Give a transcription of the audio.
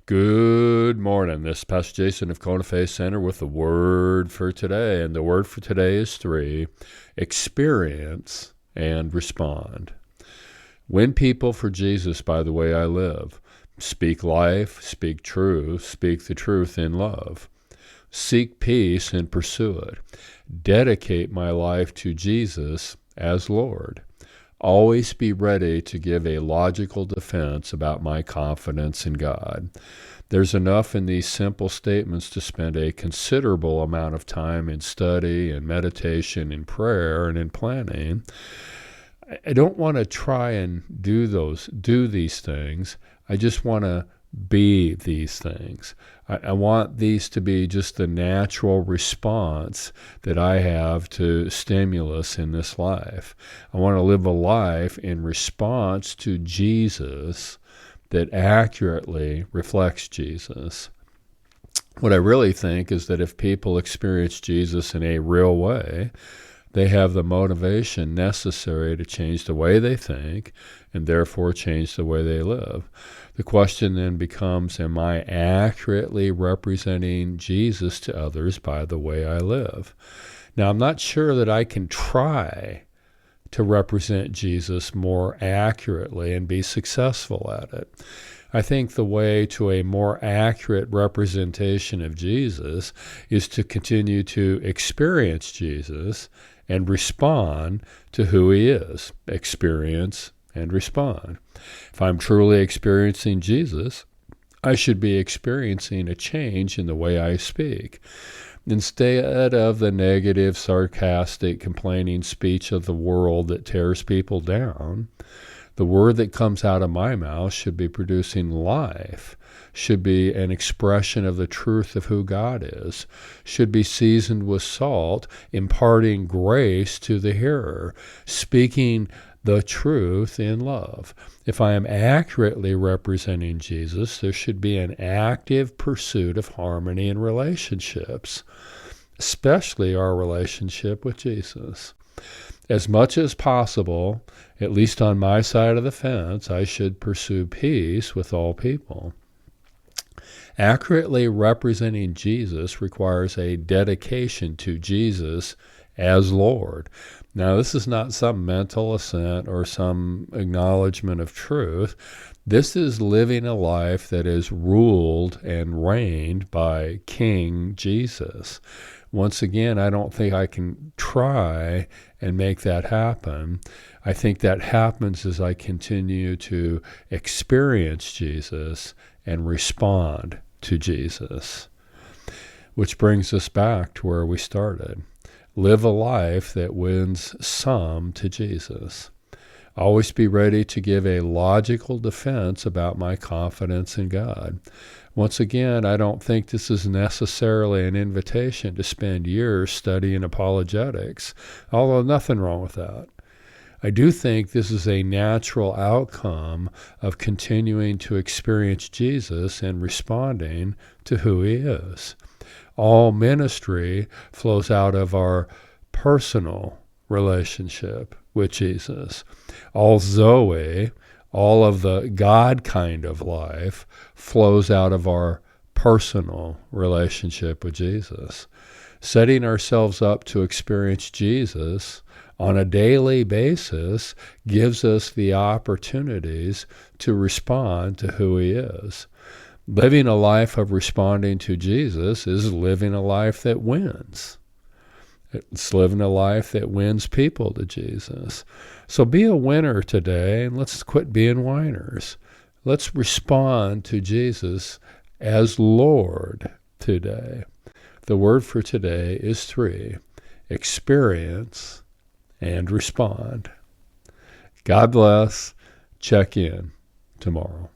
Good morning. This is Pastor Jason of Kona Faith Center with the word for today. And the word for today is 3, experience and respond. Win people for Jesus by the way I live. Speak life, speak truth, speak the truth in love. Seek peace and pursue it. Dedicate my life to Jesus as Lord. Always be ready to give a logical defense about my confidence in God. There's enough in these simple statements to spend a considerable amount of time in study and meditation and prayer and in planning. I don't want to try and do these things. I just want to be these things. I want these to be just the natural response that I have to stimulus in this life. I want to live a life in response to Jesus that accurately reflects Jesus. What I really think is that if people experience Jesus in a real way, they have the motivation necessary to change the way they think and therefore change the way they live. The question then becomes, am I accurately representing Jesus to others by the way I live? Now, I'm not sure that I can try to represent Jesus more accurately and be successful at it. I think the way to a more accurate representation of Jesus is to continue to experience Jesus and respond to who he is. Experience and respond. If I'm truly experiencing Jesus, I should be experiencing a change in the way I speak. Instead of the negative, sarcastic, complaining speech of the world that tears people down, the word that comes out of my mouth should be producing life, should be an expression of the truth of who God is, should be seasoned with salt, imparting grace to the hearer, speaking the truth in love. If I am accurately representing Jesus, there should be an active pursuit of harmony in relationships, especially our relationship with Jesus. As much as possible, at least on my side of the fence, I should pursue peace with all people. Accurately representing Jesus requires a dedication to Jesus as Lord. Now, this is not some mental assent or some acknowledgement of truth. This is living a life that is ruled and reigned by King Jesus. Once again, I don't think I can try and make that happen. I think that happens as I continue to experience Jesus and respond to Jesus. Which brings us back to where we started. Live a life that wins some to Jesus. Always be ready to give a logical defense about my confidence in God. Once again, I don't think this is necessarily an invitation to spend years studying apologetics, although nothing wrong with that. I do think this is a natural outcome of continuing to experience Jesus and responding to who he is. All ministry flows out of our personal relationship with Jesus. All Zoe, all of the God kind of life, flows out of our personal relationship with Jesus. Setting ourselves up to experience Jesus on a daily basis gives us the opportunities to respond to who he is. Living a life of responding to Jesus is living a life that wins. It's living a life that wins people to Jesus. So be a winner today, and let's quit being whiners. Let's respond to Jesus as Lord today. The word for today is 3, experience and respond. God bless. Check in tomorrow.